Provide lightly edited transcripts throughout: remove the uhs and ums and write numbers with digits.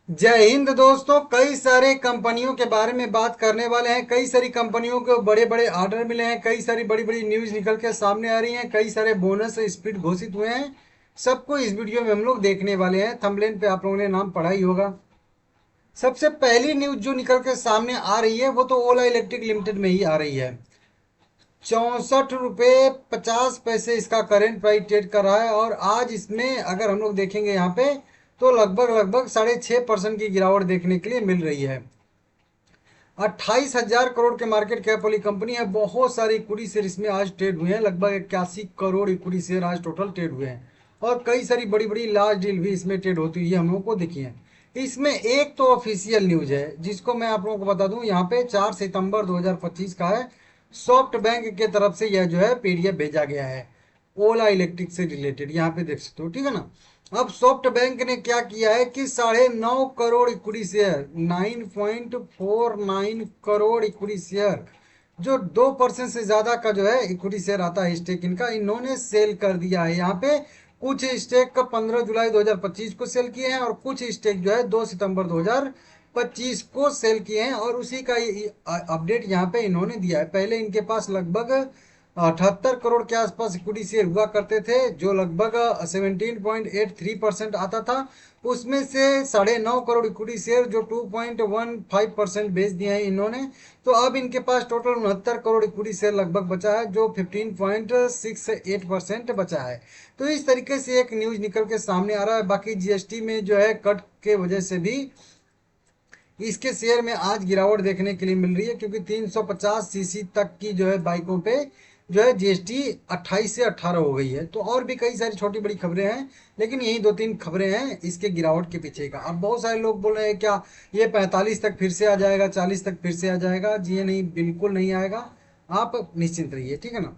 जय हिंद दोस्तों। कई सारे कंपनियों के बारे में बात करने वाले हैं। कई सारी कंपनियों को बड़े बड़े ऑर्डर मिले हैं। कई सारी बड़ी बड़ी न्यूज निकल के सामने आ रही हैं। कई सारे बोनस स्पीड घोषित हुए हैं। सबको इस वीडियो में हम लोग देखने वाले हैं। थंबनेल पे आप लोगों ने नाम पढ़ा ही होगा। सबसे पहली न्यूज जो निकल के सामने आ रही है वो तो ओला इलेक्ट्रिक लिमिटेड में ही आ रही है। 64 रुपये 50 पैसे इसका करेंट प्राइस ट्रेड कर रहा है। और आज इसमें अगर हम लोग देखेंगे यहाँ पे तो लगभग लगभग 6.5% की गिरावट देखने के लिए मिल रही है। 28,000 करोड़ के मार्केट कैप वाली कंपनी है। बहुत सारे इक्विटी शेयर इसमें आज ट्रेड हुए हैं। लगभग 81 करोड़ इक्विटी शेयर आज टोटल ट्रेड हुए हैं। और कई सारी बड़ी बड़ी लार्ज डील भी इसमें ट्रेड होती हुई हम लोगों को दिखी है। इसमें एक तो ऑफिशियल न्यूज है जिसको मैं आप लोगों को बता दूं। यहाँ पे 4 सितंबर 2025 का है। सॉफ्ट बैंक के तरफ से यह जो है पीडीएफ भेजा गया है ओला इलेक्ट्रिक से रिलेटेड। यहाँ पे देख सकते हो, ठीक है ना। अब सॉफ्ट बैंक ने क्या किया है कि 9.5 crore equity share, 9.49 crore equity share, जो 2% से ज्यादा का जो है इक्विटी शेयर आता है स्टेक इनका, इन्होंने सेल कर दिया है। यहाँ पे कुछ स्टेक का 15 जुलाई 2025 को सेल किए हैं और कुछ स्टेक जो है 2 सितंबर 2025 को सेल किए हैं। और उसी का अपडेट यहाँ पे इन्होंने दिया है। पहले इनके पास लगभग 78 करोड़ के आसपास इक्विटी शेयर हुआ करते थे, जो लगभग 17.83% आता था। उसमें से 9.5 करोड़ इक्विटी शेयर जो 2.15% बेच दिए हैं इन्होंने। तो अब इनके पास टोटल 69 करोड़ इक्विटी शेयर लगभग बचा है, जो 15.68% बचा है। तो इस तरीके से एक न्यूज निकल के सामने आ रहा है। बाकी जीएसटी में जो है कट के वजह से भी इसके शेयर में आज गिरावट देखने के लिए मिल रही है, क्योंकि 350 सीसी तक की जो है बाइकों पे जो है जीएसटी 28 से 18 हो गई है। तो और भी कई सारी छोटी बड़ी खबरें हैं, लेकिन यही दो तीन खबरें हैं इसके गिरावट के पीछे का। अब बहुत सारे लोग बोल रहे हैं क्या ये 45 तक फिर से आ जाएगा, 40 तक फिर से आ जाएगा। जी नहीं, बिल्कुल नहीं आएगा। आप निश्चिंत रहिए, ठीक है ना।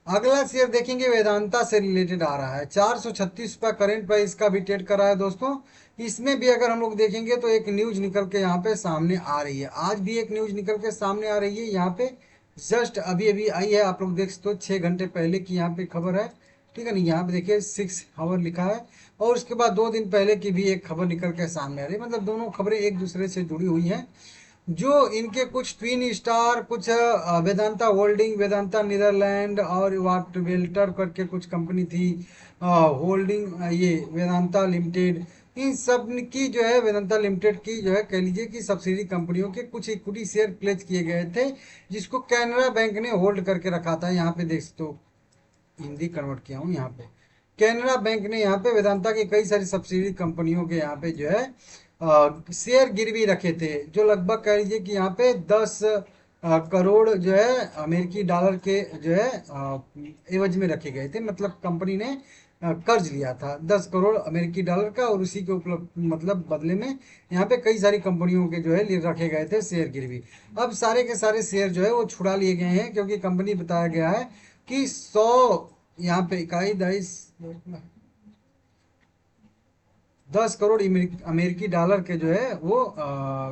अगला शेयर देखेंगे, वेदांता से रिलेटेड आ रहा है। 436 रुपया करेंट प्राइस का भी ट्रेड कर रहा है दोस्तों। इसमें भी अगर हम लोग देखेंगे तो एक न्यूज निकल के यहाँ पे सामने आ रही है। आज भी एक न्यूज निकल के सामने आ रही है। यहाँ पे जस्ट अभी अभी आई है। आप लोग देख सकते हो 6 घंटे पहले की यहाँ पे खबर है, ठीक है ना। यहाँ पे देखिए 6 आवर लिखा है। और उसके बाद 2 दिन पहले की भी एक खबर निकल के सामने आ रही है। मतलब दोनों खबरें एक दूसरे से जुड़ी हुई हैं। जो इनके कुछ ट्विन स्टार, कुछ वेदांता होल्डिंग, वेदांता नीदरलैंड और वाट वेल्टर करके कुछ कंपनी थी होल्डिंग, ये वेदांता लिमिटेड, इन सब की जो है वेदांता लिमिटेड की जो है कह लीजिए कि सब्सिडी कंपनियों के कुछ इक्विटी शेयर प्लेज किए गए थे, जिसको कैनरा बैंक ने होल्ड करके रखा था। यहाँ पे देख सकते हो, हिंदी कन्वर्ट किया हूँ। यहाँ पे कैनरा बैंक ने यहाँ पे वेदांता की कई सारी सब्सिडी कंपनियों के यहाँ पे जो है शेयर गिरवी रखे थे, जो लगभग कह लीजिए कि यहाँ पे 10 करोड़ जो है अमेरिकी डॉलर के जो है एवज में रखे गए थे। मतलब कंपनी ने कर्ज लिया था 10 करोड़ अमेरिकी डॉलर का, और उसी के उपलब्ध मतलब बदले में यहाँ पे कई सारी कंपनियों के जो है रखे गए थे शेयर गिरवी। अब सारे के सारे शेयर जो है वो छुड़ा लिए गए हैं, क्योंकि कंपनी बताया गया है कि 100 यहाँ पे इकाई 10 करोड़ अमेरिकी डॉलर के जो है वो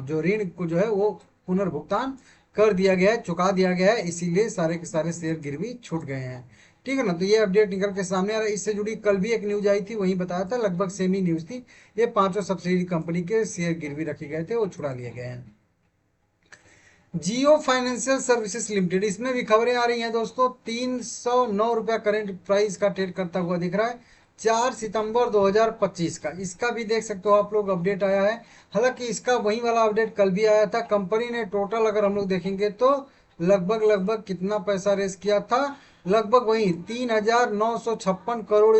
जो ऋण को जो है वो पुनर्भुगतान कर दिया गया है, चुका दिया गया है। इसीलिए सारे के सारे शेयर गिरवी छूट गए हैं, ठीक है ना। तो ये अपडेट निकल के सामने आ रहा है। इससे जुड़ी कल भी एक न्यूज आई थी, वही बताया था, लगभग सेम ही न्यूज थी। ये पांचों सब्सिडी कंपनी के शेयर गिरवी रखे गए थे, वो छुड़ा लिए गए हैं। जियो फाइनेंशियल सर्विसेज लिमिटेड, इसमें भी खबरें आ रही हैं दोस्तों। 309 रुपया करेंट प्राइस का ट्रेड करता हुआ दिख रहा है, 4 सितंबर 2025 का। इसका भी देख सकते हो आप लोग अपडेट आया है। हालांकि इसका वही वाला अपडेट कल भी आया था। कंपनी ने टोटल अगर हम लोग देखेंगे तो लगभग लगभग कितना पैसा रेस किया था, लगभग वही 3,956 करोड़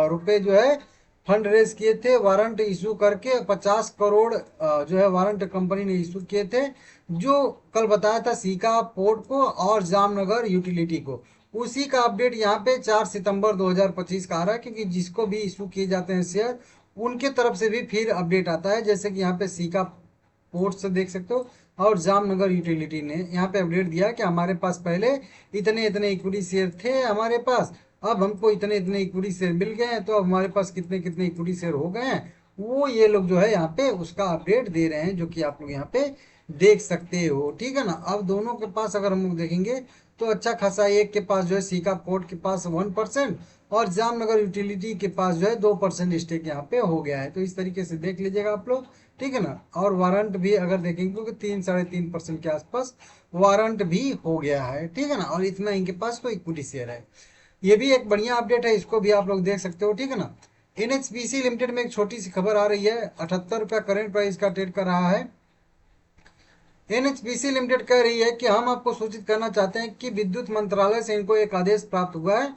रुपए जो है फंड रेस किए थे। वारंट इशू करके 50 करोड़ जो है वारंट कंपनी ने इशू किए थे, जो कल बताया था सीका पोर्ट को और जामनगर यूटिलिटी को। उसी का अपडेट यहाँ पे 4 सितंबर 2025 का आ रहा है, क्योंकि जिसको भी इशू किए जाते हैं शेयर उनके तरफ से भी फिर अपडेट आता है। जैसे कि यहाँ पे सीका पोर्ट से देख सकते हो और जामनगर यूटिलिटी ने यहाँ पे अपडेट दिया कि हमारे पास पहले इतने इतने इक्विटी शेयर थे हमारे पास, अब हमको इतने इतने इक्विटी शेयर मिल गए हैं, तो अब हमारे पास कितने कितने इक्विटी शेयर हो गए हैं, वो ये लोग जो है यहाँ पे उसका अपडेट दे रहे हैं, जो कि आप लोग यहाँ पे देख सकते हो, ठीक है ना। अब दोनों के पास अगर हम लोग देखेंगे तो अच्छा खासा, एक के पास जो है सीका पोर्ट के पास 1% और जामनगर यूटिलिटी के पास जो है 2% स्टेक यहाँ पे हो गया है। तो इस तरीके से देख लीजिएगा आप लोग, ठीक है ना। और वारंट भी अगर देखेंगे क्योंकि 3-3.5% के आसपास वारंट भी हो गया है, ठीक है ना। और इतना इनके पास तो इक्विटी शेयर है। ये भी एक बढ़िया अपडेट है, इसको भी आप लोग देख सकते हो, ठीक है ना। एनएचपीसी लिमिटेड में एक छोटी सी खबर आ रही है, 78 रुपया करेंट प्राइस का ट्रेड कर रहा है। एनएचपीसी लिमिटेड कह रही है कि हम आपको सूचित करना चाहते हैं कि विद्युत मंत्रालय से इनको एक आदेश प्राप्त हुआ है,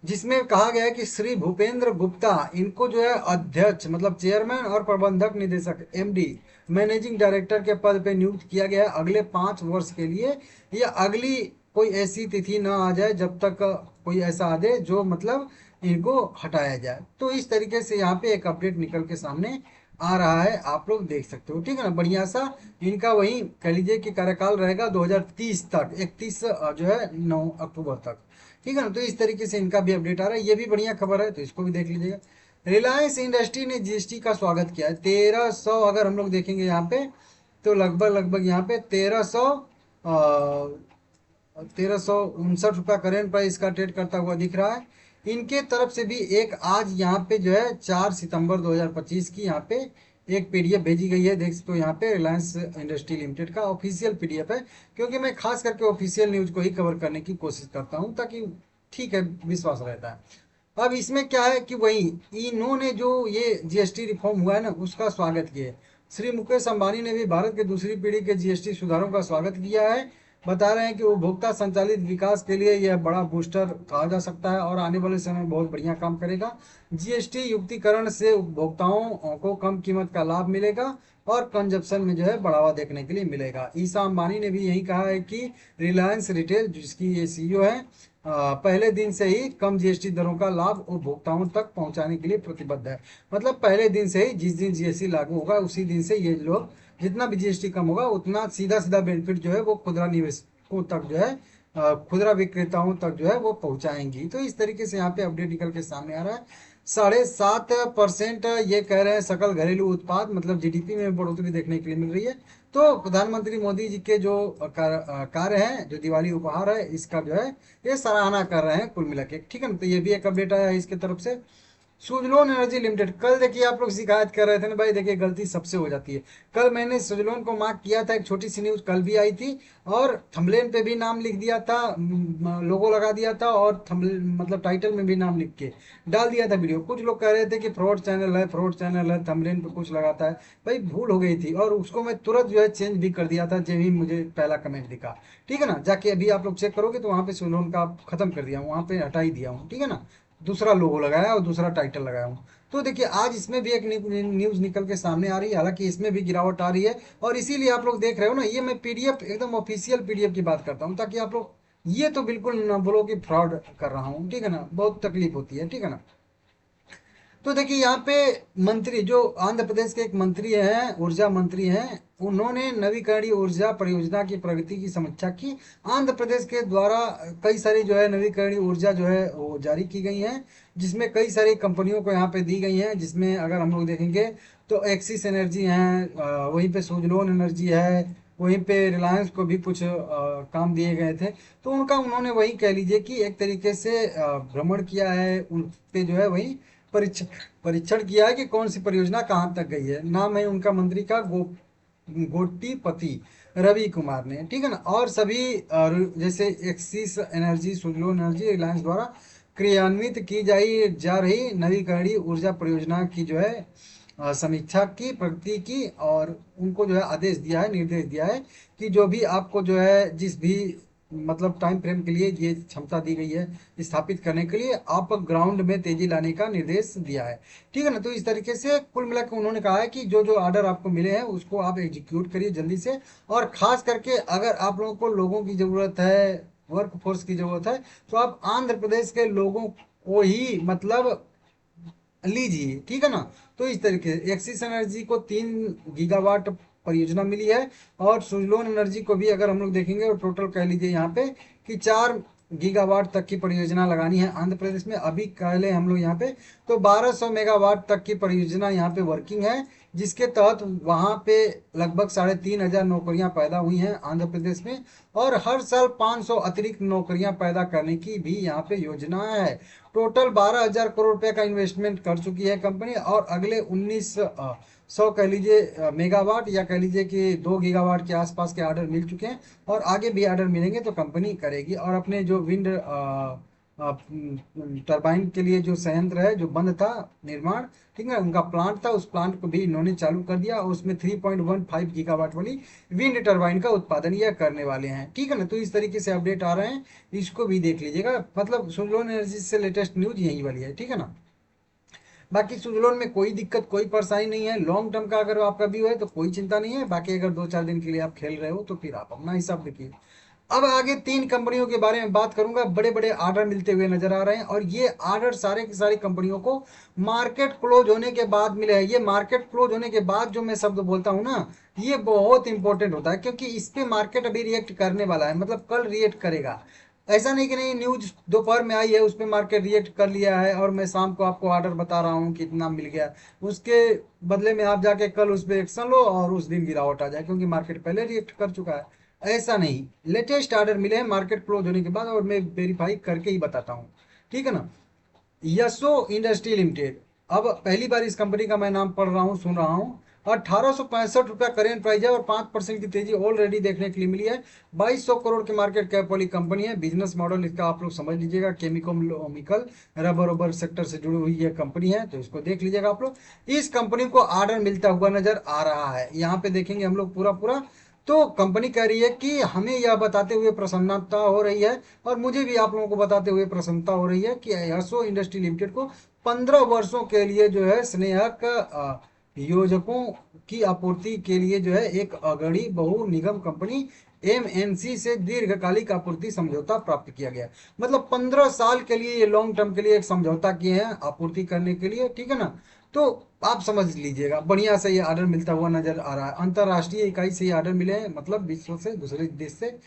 जिसमें कहा गया है कि श्री भूपेंद्र गुप्ता इनको जो है अध्यक्ष मतलब चेयरमैन और प्रबंधक निदेशक एमडी मैनेजिंग डायरेक्टर के पद पे नियुक्त किया गया है अगले 5 वर्ष के लिए। या अगली कोई ऐसी तिथि न आ जाए जब तक कोई ऐसा आदेश जो मतलब इनको हटाया जाए। तो इस तरीके से यहाँ पे एक अपडेट निकल के सामने आ रहा है, आप लोग देख सकते हो, ठीक है ना। बढ़िया सा इनका वही कह लीजिए कि कार्यकाल रहेगा 2030 तक, 31 जो है 9 अक्टूबर तक, ठीक है ना। तो इस तरीके से इनका भी अपडेट आ रहा है, ये भी बढ़िया खबर है, तो इसको भी देख लीजिएगा। रिलायंस इंडस्ट्री ने जीएसटी का स्वागत किया है 1300, अगर हम लोग देखेंगे यहाँ पे तो लगभग यहाँ पे 1359 रुपया करेंट प्राइस का ट्रेड करता हुआ दिख रहा है। इनके तरफ से भी एक आज यहाँ पे जो है 4 सितंबर 2025 की यहाँ पे एक पीडीएफ भेजी गई है, देख सकते हो यहाँ पे रिलायंस इंडस्ट्री लिमिटेड का ऑफिशियल पीडीएफ है, क्योंकि मैं खास करके ऑफिशियल न्यूज को ही कवर करने की कोशिश करता हूँ ताकि ठीक है विश्वास रहता है। अब इसमें क्या है कि वही इन्होंने जो ये जीएसटी रिफॉर्म हुआ है ना उसका स्वागत किया है। श्री मुकेश अंबानी ने भी भारत के दूसरी पीढ़ी के जीएसटी सुधारों का स्वागत किया है। बता रहे हैं कि उपभोक्ता संचालित विकास के लिए यह बड़ा बूस्टर कहा जा सकता है और आने वाले समय में बहुत बढ़िया काम करेगा। जीएसटी युक्तिकरण से उपभोक्ताओं को कम कीमत का लाभ मिलेगा और कंजप्शन में जो है बढ़ावा देखने के लिए मिलेगा। ईसा अंबानी ने भी यही कहा है कि रिलायंस रिटेल जिसकी ये सीईओ है पहले दिन से ही कम जीएसटी दरों का लाभ उपभोक्ताओं तक पहुंचाने के लिए प्रतिबद्ध है। मतलब पहले दिन से ही, जिस दिन जीएसटी लागू होगा उसी दिन से ये लोग जितना भी जीएसटी कम होगा उतना सीधा सीधा बेनिफिट जो है वो खुदरा निवेशकों तक जो है खुदरा विक्रेताओं तक जो है वो पहुंचाएंगी। तो इस तरीके से यहाँ पे अपडेट निकल के सामने आ रहा है। 7.5% ये कह रहे हैं सकल घरेलू उत्पाद मतलब जीडीपी में बढ़ोतरी देखने के लिए मिल रही है। तो प्रधानमंत्री मोदी जी के जो कार्य हैं, जो दिवाली उपहार है, इसका जो है ये सराहना कर रहे हैं कुल मिला के, ठीक है ना। तो ये भी एक अपडेट आया है इसके तरफ से। सुजलोन एनर्जी लिमिटेड, कल देखिए आप लोग शिकायत कर रहे थे ना भाई, देखिए गलती सबसे हो जाती है। कल मैंने सुजलोन को मार्क किया था, एक छोटी सी न्यूज कल भी आई थी और थंबनेल पे भी नाम लिख दिया था, लोगो लगा दिया था और मतलब टाइटल में भी नाम लिख के डाल दिया था वीडियो। कुछ लोग कह रहे थे कि फ्रॉड चैनल है, फ्रॉड चैनल है, थंबनेल पे कुछ लगाता है। भाई भूल हो गई थी और उसको मैं तुरंत जो है चेंज भी कर दिया था जब ही मुझे पहला कमेंट दिखा, ठीक है ना। जाके अभी आप लोग चेक करोगे तो वहाँ पे सुजलोन का खत्म कर दिया हूँ, वहाँ पे हटा ही दिया हूँ, ठीक है ना। दूसरा लोगो लगाया और दूसरा टाइटल लगाया हूँ। तो देखिए आज इसमें भी एक न्यूज निकल के सामने आ रही है, हालांकि इसमें भी गिरावट आ रही है और इसीलिए आप लोग देख रहे हो ना, ये मैं पीडीएफ एकदम ऑफिशियल पीडीएफ की बात करता हूँ ताकि आप लोग ये तो बिल्कुल ना बोलो कि फ्रॉड कर रहा हूँ, ठीक है ना। बहुत तकलीफ होती है, ठीक है ना। तो देखिए यहाँ पे मंत्री जो आंध्र प्रदेश के एक मंत्री हैं, ऊर्जा मंत्री हैं, उन्होंने नवीकरणीय ऊर्जा परियोजना की प्रगति की समीक्षा की। आंध्र प्रदेश के द्वारा कई सारी जो है नवीकरणीय ऊर्जा जो है वो जारी की गई हैं, जिसमें कई सारी कंपनियों को यहाँ पे दी गई हैं, जिसमें अगर हम लोग देखेंगे तो एक्सिस एनर्जी है, वहीं पे सुजलोन एनर्जी है, वहीं पे रिलायंस को भी कुछ काम दिए गए थे। तो उनका उन्होंने वही कह लीजिए कि एक तरीके से भ्रमण किया है, उन पे जो है वही परीक्षण परीक्षण किया है कि कौन सी परियोजना कहाँ तक गई है। नाम है उनका मंत्री का गोटीपति रवि कुमार ने, ठीक है ना। और सभी जैसे axis energy, Suzlon energy, Reliance द्वारा क्रियान्वित की जा रही नवीकरणीय ऊर्जा परियोजना की जो है समीक्षा की, प्रगति की और उनको जो है आदेश दिया है, निर्देश दिया है कि जो भी आपको जो है जिस भी मतलब टाइम फ्रेम के लिए ये क्षमता दी गई है स्थापित करने के लिए, आप ग्राउंड में तेजी लाने का निर्देश दिया है, ठीक है ना। तो इस तरीके से कुल मिलाकर उन्होंने कहा है कि जो जो ऑर्डर आपको मिले हैं उसको आप एग्जीक्यूट करिए जल्दी से। और खास करके अगर आप लोगों को लोगों की जरूरत है, वर्क फोर्स की जरूरत है, तो आप आंध्र प्रदेश के लोगों को ही मतलब लीजिए, ठीक है ना। तो इस तरीके से एक्सिस एनर्जी को 3 गीगावाट परियोजना मिली है और सुजलोन एनर्जी को भी अगर हम लोग देखेंगे और टोटल कह लीजिए यहाँ पे कि 4 गीगावाट तक की परियोजना लगानी है आंध्र प्रदेश में। अभी कह लें हम लोग यहाँ पे तो 1200 मेगावाट तक की परियोजना यहाँ पे वर्किंग है, जिसके तहत वहां पे लगभग 3,500 नौकरियां पैदा हुई हैं आंध्र प्रदेश में, और हर साल 500 अतिरिक्त नौकरियां पैदा करने की भी यहाँ पे योजना है। टोटल 12,000 करोड़ रुपए का इन्वेस्टमेंट कर चुकी है कंपनी, और अगले 1900 कह लीजिए मेगावाट, या कह लीजिए कि 2 गीगावाट के आसपास के ऑर्डर मिल चुके हैं, और आगे भी ऑर्डर मिलेंगे तो कंपनी करेगी। और अपने जो विंड टरबाइन के लिए जो संयंत्र है जो बंद था निर्माण, ठीक है, उनका प्लांट था, उस प्लांट को भी इन्होंने चालू कर दिया, और उसमें 3.15 गीगावाट वाली विंड टरबाइन का उत्पादन यह करने वाले हैं। ठीक है ना, तो इस तरीके से अपडेट आ रहे हैं, इसको भी देख लीजिएगा। मतलब सुजलोन एनर्जी से लेटेस्ट न्यूज यही वाली है। ठीक है ना, बाकी सुजलोन में कोई दिक्कत कोई परेशानी नहीं है। लॉन्ग टर्म का अगर आपका व्यू है तो कोई चिंता नहीं है। बाकी अगर 2-4 दिन के लिए आप खेल रहे हो तो फिर आप अपना हिसाब देखिए। अब आगे 3 कंपनियों के बारे में बात करूंगा, बड़े बड़े ऑर्डर मिलते हुए नजर आ रहे हैं, और ये ऑर्डर सारे की सारी कंपनियों को मार्केट क्लोज होने के बाद मिले हैं। ये मार्केट क्लोज होने के बाद जो मैं शब्द बोलता हूं ना, ये बहुत इंपॉर्टेंट होता है, क्योंकि इस पे मार्केट अभी रिएक्ट करने वाला है, मतलब कल रिएक्ट करेगा। ऐसा नहीं कि नहीं, न्यूज दोपहर में आई है उस पर मार्केट रिएक्ट कर लिया है, और मैं शाम को आपको ऑर्डर बता रहा हूँ कितना मिल गया, उसके बदले में आप जाके कल उस पर एक्शन लो और उस दिन गिरावट आ जाए, क्योंकि मार्केट पहले रिएक्ट कर चुका है। ऐसा नहीं, लेटेस्ट ऑर्डर मिले हैं मार्केट क्लोज होने के बाद, और मैं वेरीफाई करके ही बताता हूँ। ठीक है ना, यशो इंडस्ट्री लिमिटेड, अब पहली बार इस कंपनी का मैं नाम पढ़ रहा हूँ, सुन रहा हूँ। 1865 रुपया करेंट प्राइस है, और 5% की तेजी ऑलरेडी देखने के लिए मिली है। 2200 करोड़ के मार्केट कैप वाली कंपनी है। बिजनेस मॉडल इसका आप लोग समझ लीजिएगा, केमिकल रबर रबर सेक्टर से जुड़ी हुई ये कंपनी है, तो इसको देख लीजिएगा आप लोग। इस कंपनी को ऑर्डर मिलता हुआ नजर आ रहा है, यहाँ पे देखेंगे हम लोग पूरा पूरा। तो कंपनी कह रही है कि हमें यह बताते हुए प्रसन्नता हो रही है, और मुझे भी आप लोगों को बताते हुए प्रसन्नता हो रही है कि यशो इंडस्ट्री लिमिटेड को 15 वर्षों के लिए जो है स्नेहक योजकों की आपूर्ति के लिए जो है एक अग्रणी बहु निगम कंपनी एमएनसी से दीर्घकालिक आपूर्ति समझौता प्राप्त किया गया। मतलब 15 साल के लिए, ये लॉन्ग टर्म के लिए एक समझौता किए हैं आपूर्ति करने के लिए। ठीक है ना, तो आप समझ लीजिएगा, बढ़िया से ये ऑर्डर मिलता हुआ नजर आ रहा है। अंतरराष्ट्रीय इकाई से ये ऑर्डर मिले हैं, मतलब विश्व से, दूसरे देश से।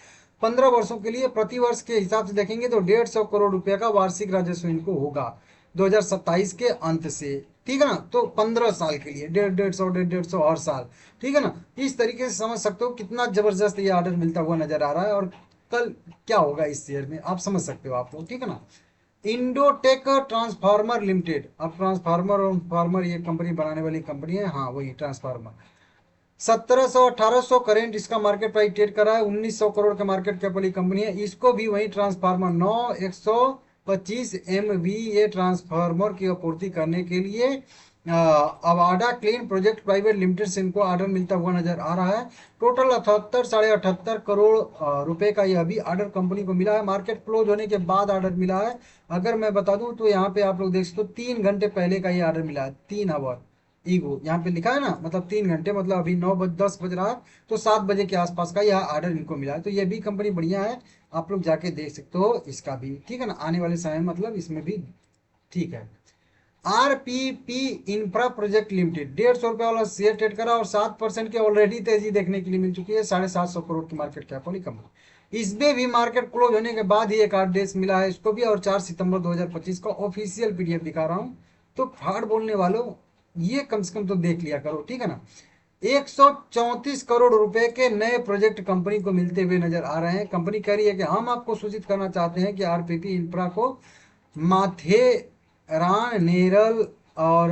15 वर्षों के लिए प्रति वर्ष के हिसाब से देखेंगे तो 150 करोड़ रुपए का वार्षिक राजस्व इनको होगा 2027 के अंत से। ठीक है ना, तो 15 साल के लिए 150 हर साल। ठीक है ना, इस तरीके से समझ सकते हो कितना जबरदस्त ये ऑर्डर मिलता हुआ नजर आ रहा है, और कल क्या होगा इस शेयर में आप समझ सकते हो आप लोग। ठीक है ना, इंडोटेक ट्रांसफार्मर लिमिटेड, अब ट्रांसफार्मर और फार्मर ये कंपनी बनाने वाली कंपनी है, हाँ वही ट्रांसफार्मर। 1700-1800 करेंट इसका मार्केट प्राइस ट्रेड कर रहा है। 1900 करोड़ का मार्केट कैप वाली कंपनी है। इसको भी वही ट्रांसफार्मर 125 MVA ये ट्रांसफार्मर की आपूर्ति करने के लिए Avaada clean project private limited से इनको ऑर्डर मिलता हुआ नजर आ रहा है। टोटल 78-78.5 करोड़ रुपए का यह भी ऑर्डर कंपनी को मिला है, मार्केट क्लोज होने के बाद ऑर्डर मिला है। अगर मैं बता दूं तो यहाँ पे आप लोग देख सकते हो 3 घंटे पहले का ये ऑर्डर मिला है, 3 आवर ईगो यहाँ पे लिखा है ना, मतलब 3 घंटे, मतलब अभी 9-10 बज रहा है, तो 7 बजे के आसपास का यह ऑर्डर इनको मिला है। तो ये भी कंपनी बढ़िया है, आप लोग जाके देख सकते हो इसका भी। ठीक है ना, आने वाले समय मतलब इसमें भी ठीक है। आरपीपी इंफ्रा प्रोजेक्ट लिमिटेड 150 रुपये वाला शेयर ट्रेड करा, और 7% की ऑलरेडी तेजी देखने के लिए मिल चुकी है। 750 करोड़ की मार्केट कैप वाली कंपनी। इसमें भी मार्केट क्लोज होने के बाद ही एक आदेश मिला है इसको भी, और 4 सितंबर 2025 का ऑफिशियल पीडीएफ दिखा रहा हूँ। तो फ्रॉड बोलने वालों, ये कम से कम तो देख लिया करो। ठीक है ना, 134 करोड़ रुपए के नए प्रोजेक्ट कंपनी को मिलते हुए नजर आ रहे हैं। कंपनी कह रही है कि हम आपको सूचित करना चाहते हैं कि आरपीपी इंफ्रा को माथेरान, नेरल और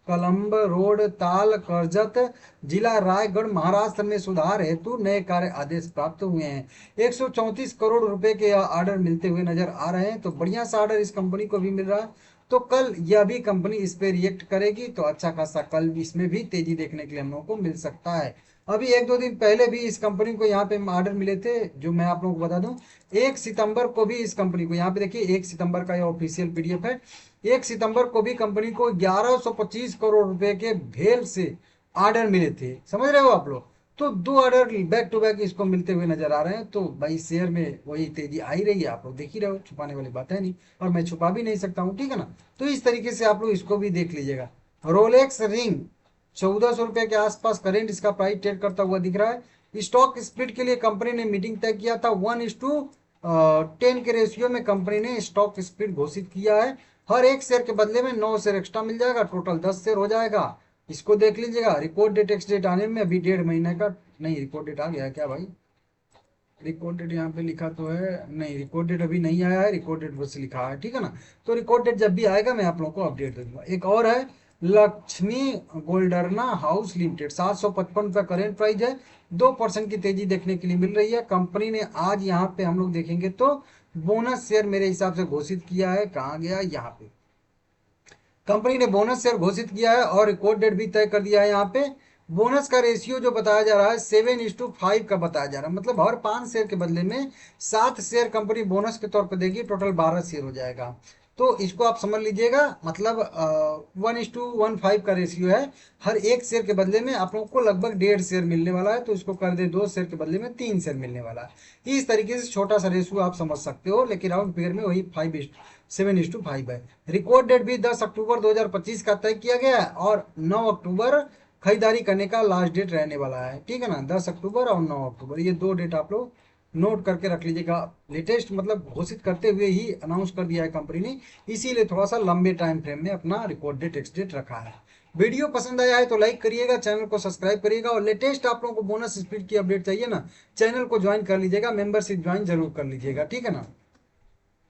कलम्ब रोड, ताल, करजत, जिला रायगढ़, महाराष्ट्र में सुधार हेतु नए कार्य आदेश प्राप्त हुए हैं। 134 करोड़ रुपए के ऑर्डर मिलते हुए नजर आ रहे हैं, तो बढ़िया सा ऑर्डर इस कंपनी को भी मिल रहा है। तो कल यह भी कंपनी इस पे रिएक्ट करेगी, तो अच्छा खासा कल इसमें भी तेजी देखने के लिए हम लोगों को मिल सकता है। अभी 1-2 दिन पहले भी इस कंपनी को यहाँ पे ऑर्डर मिले थे, जो मैं आप लोगों को बता दूं। 1 सितंबर को भी इस कंपनी को, यहाँ पे देखिए 1 सितंबर का यह ऑफिशियल पीडीएफ है। 1 सितंबर को भी कंपनी को 1125 करोड़ रुपए के भेल से ऑर्डर मिले थे, समझ रहे हो आप लोग। तो 2 ऑर्डर बैक टू बैक इसको मिलते हुए नजर आ रहे हैं, तो भाई शेयर में वही तेजी आ ही रही है, आप लोग देख ही रहे हो, छुपाने वाली बात है नहीं, और मैं छुपा भी नहीं सकता हूँ। ठीक है ना, तो इस तरीके से आप लोग इसको भी देख लीजिएगा। रोलेक्स रिंग 1400 रुपए के आसपास करेंट इसका प्राइस ट्रेड करता हुआ दिख रहा है। स्टॉक स्प्लिट के लिए कंपनी ने मीटिंग तय किया था, 1:10 के रेशियो में कंपनी ने स्टॉक स्प्लिट घोषित किया है। हर एक शेयर के बदले में 9 शेयर एक्स्ट्रा मिल जाएगा, टोटल 10 शेयर हो जाएगा। इसको देख लीजिएगा। रिकॉर्ड डेट एक्स डेट आने में अभी 1.5 महीने का नहीं, रिकॉर्ड डेट आ गया है क्या भाई? रिकॉर्ड डेट यहाँ पे लिखा तो है नहीं, रिकॉर्ड डेट अभी नहीं आया है, रिकॉर्ड डेट बस लिखा है, ठीक है ना। तो रिकॉर्ड डेट जब भी आएगा मैं आप लोगों को अपडेट दे दूंगा। एक और है लक्ष्मी गोल्डरना हाउस लिमिटेड, 755 रुपया करेंट प्राइस है, 2% की तेजी देखने के लिए मिल रही है। कंपनी ने आज यहाँ पे हम लोग देखेंगे तो बोनस शेयर मेरे हिसाब से घोषित किया है, कहाँ गया, यहाँ पे कंपनी ने बोनस शेयर घोषित किया है और रिकॉर्ड डेट भी तय कर दिया है। यहाँ पे बोनस का रेशियो जो बताया जा रहा है 7:5 का बताया जा रहा है, मतलब हर 5 शेयर के बदले में 7 शेयर कंपनी बोनस के तौर पर देगी, टोटल 12 शेयर हो जाएगा। तो इसको आप समझ लीजिएगा, मतलब 1:15 का रेशियो है। हर एक शेयर के बदले में आप लोगों को लगभग 1.5 शेयर मिलने वाला है, तो इसको कर दे 2 शेयर के बदले में 3 शेयर मिलने वाला है। इस तरीके से छोटा सा रेशियो आप समझ सकते हो, लेकिन राउंड फिगर में वही 7:5 है। रिकॉर्ड डेट भी 10 अक्टूबर 2025 का तय किया गया है और 9 अक्टूबर खरीदारी करने का लास्ट डेट रहने वाला है, ठीक है ना। 10 अक्टूबर और 9 अक्टूबर, ये 2 डेट आप लोग नोट करके रख लीजिएगा। लेटेस्ट मतलब घोषित करते हुए ही अनाउंस कर दिया है कंपनी ने, इसीलिए थोड़ा सा लंबे टाइम फ्रेम में अपना रिकॉर्ड डेट एक्स डेट रखा है। वीडियो पसंद आया है तो लाइक करिएगा, चैनल को सब्सक्राइब करिएगा, और लेटेस्ट आप लोगों को बोनस स्पीड की अपडेट चाहिए ना, चैनल को ज्वाइन कर लीजिएगा, मेंबरशिप ज्वाइन जरूर कर लीजिएगा, ठीक है ना।